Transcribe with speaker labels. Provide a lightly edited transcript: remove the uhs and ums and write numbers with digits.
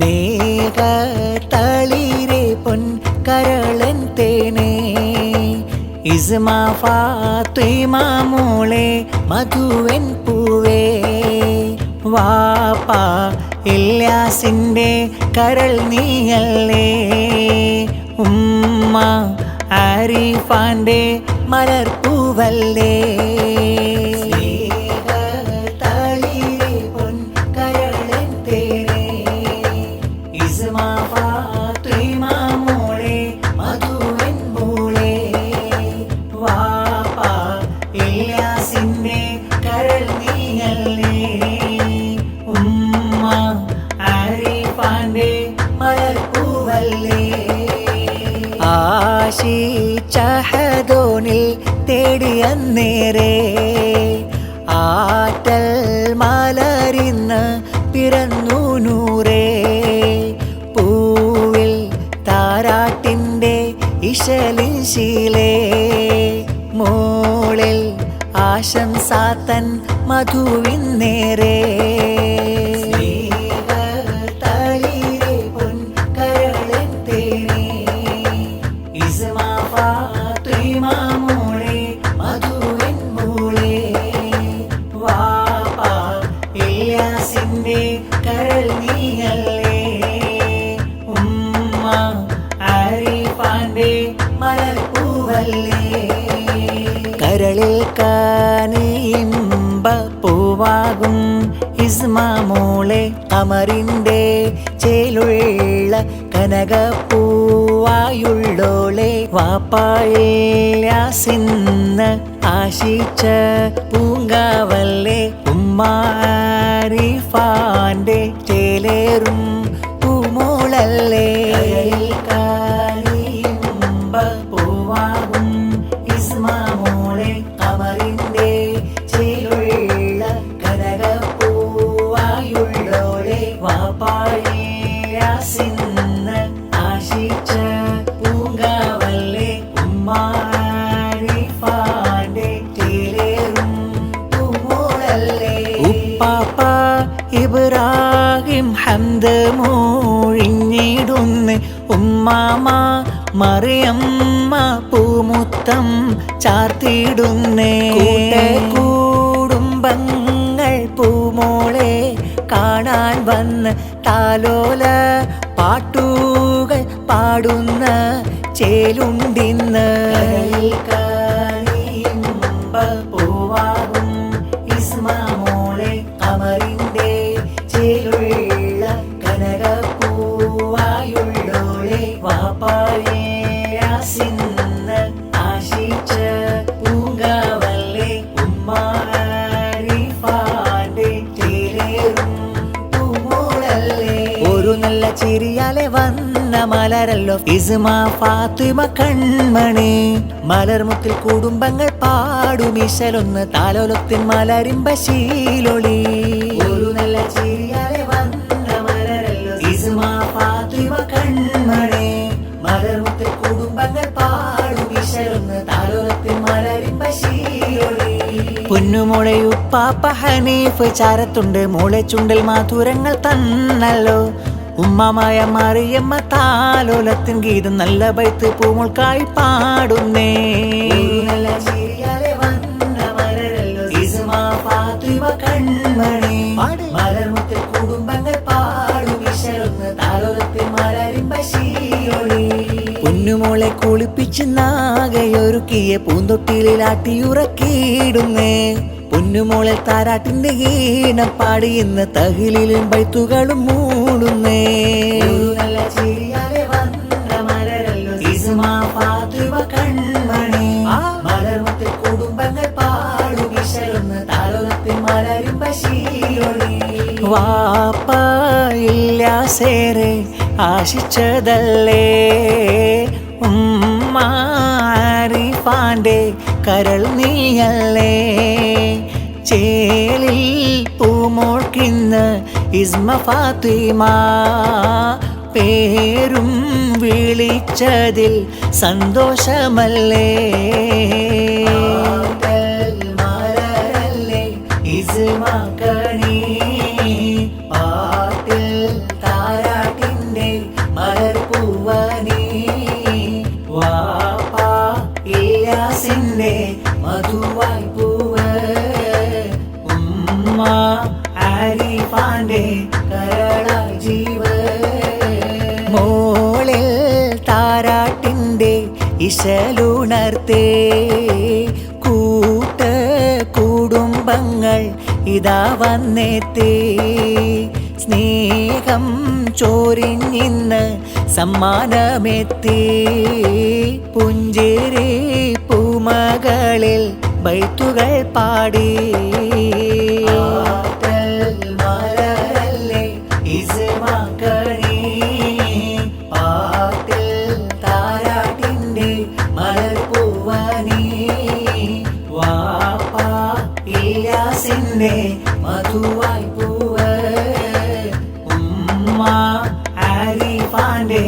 Speaker 1: സ്നേഹ തളിരെ പൊൻ കരളൻ തേനേ ഇസ്മ ഫാത്തിമ മോളെ മധുവൻ പൂവേ വാപ്പ ഇല്യാസിൻ്റെ കരൾ നീയല്ലേ ഉമ്മ ആരിഫാൻ്റെ മലർപ്പൂവല്ലേ ആശിച്ചഹദോനിൽ തേടിയന്നേരെ ആറ്റൽ മലരിന്ന് പിറന്നു നൂറേ പൂവിൽ താരാട്ടിൻ്റെ ഇശലിൻ ശീലേ മോളിൽ ആശംസാത്തൻ മധുവിൻ നേരേ കരൾ നീയല്ലേ ഉമ്മ ആരിഫാൻ്റെ മലർപ്പൂവല്ലേ കരളിൽ കാനിയിമ്പ പൂവാകും ഇസ്മ മോളെ അമറിൻ്റെ ചേലുള്ള കനകപ്പൂവായുള്ളോളെ വാപ്പായില്യാസിന്ന് ആശിച്ച പൂങ്കാവല്ലേ ആരിഫാൻ്റെ ചേലേറും പൂമോളല്ലേ പൂവാകും ഇസ്മ മോളെ അമറിൻ്റെ ചേലുള്ള കനകപ്പൂവായുള്ളോളെ വാപ്പായില്യാസിന്ന് ആശിച്ച പൂങ്കാവല്ലേ ആരിഫാൻ്റെ ചേലേറും പൂമോളല്ലേ പാപ്പ ഇബ്രാഹിം ഹംദ് മോഴിഞ്ഞിടുന്ന് ഉമ്മാമ മറിയമ്മ പൂമുത്തം ചാർത്തിടുന്നേ കുടുംബങ്ങൾ പൂമോളെ കാണാൻ വന്ന് താലോല പാട്ടുകൾ പാടുന്ന ചേലുണ്ടിന്ന് പൂവാകും ഇസ്മ മോളെ അമറിൻ്റെ ചേലുള്ള കനകപ്പൂവായുള്ളോളെ വാപ്പായില്യാസിന്ന് ആശിച്ച പൂങ്കാവല്ലേ ഉമ്മ ആരിഫാൻ്റെ ചേലേറും പൂമോളല്ലേ ഒരു നല്ല ചിരിയാലെ വന്ന മലരല്ലോ ഇസ്മ ഫാത്തിമ കൺമണി മലർമുത്തിൽ കുടുംബങ്ങൾ പാടുമിശലൊന്ന് താലോലത്തിൻ മലരിമ്പ ശീലൊളി ഒരു നല്ല ചിരിയാലെ വന്ന മലരല്ലോ ഇസ്മ ഫാത്തിമ കൺമണി മലർമുത്തിൽ കുടുംബങ്ങൾ പാടുമിശലൊന്ന് താലോലത്തിൻ മലരിമ്പ ശീലൊളി പൊന്നുമോളെ ഉപ്പാപ്പ ഹനീഫ് ചാരത്തുണ്ട് മോളെ ചുണ്ടിൽ മാധുരങ്ങൾ തന്നല്ലോ ഉമ്മമായ മറിയമ്മ താലോലത്തിൻ ഗീതം നല്ല ബൈത്ത് പൂമുൾക്കായി പാടുന്നേ നല്ല ചിരിയാലെ വന്ന മലരല്ലോ ഇസ്മ ഫാത്തിമ കൺമണി മലർമുത്തിൽ കുടുംബങ്ങൾ പാടുമിശലൊന്ന് താലോലത്തിൻ മലരിമ്പ ശീലൊളി പൊന്നുമോളെ കുളിപ്പിച്ച് നാഗയൊരുക്കിയ പൂന്തൊട്ടിയിലാട്ടിയുറക്കിയിടുന്നേ പൊന്നുമോളെ താരാട്ടിന്റെ ഈണപ്പാടി ഇന്ന് തഹിലിലും ബൈത്തുകളും മൂടുന്നേ നല്ല ചിരിയാലെ വന്ന മലരല്ലോ ഇസ്മ ഫാത്തിമ കൺമണി മലർമുത്തിൽ കുടുംബങ്ങൾ പാടുമിശലൊന്ന് താലോലത്തിൻ മലരിമ്പ ശീലൊളി വാപ്പ ഇല്യാസേറെ ആശിച്ചതല്ലേ ഉമ്മ ആരിഫാൻ്റെ കരൾ നീയല്ലേ ചേലിൽ പൂമോൾക്കിന്ന് ഇസ്മ ഫാത്തിമ പേരും വിളിച്ചതിൽ സന്തോഷമല്ലേ മലരല്ലേ ഇസ്മ കണി പാട്ടിൽ താരാട്ടി മധുവായി പൂവ് ഉമ്മ ആരിഫാന്റെ കരളായി ജീവ് മോളിൽ താരാട്ടിൻ്റെ ഇശലുണർത്തേ കൂട്ട് കുടുംബങ്ങൾ ഇതാ വന്നെത്തേ സ്നേഹം ചോരിഞ്ഞിന്ന് സമ്മാനമെത്തി പുഞ്ചിരി പൂമകളിൽ ബൈത്തുകൾ പാടി മലരല്ലേ ഇസ്മാക്കണി പാട്ടിൽ താരാട്ടിൻ്റെ മലർപ്പൂവനി വാപ്പ ഇല്യാസിൻ്റെ മധുവായി പൂവ് ഉമ്മ ആരിഫാന്റെ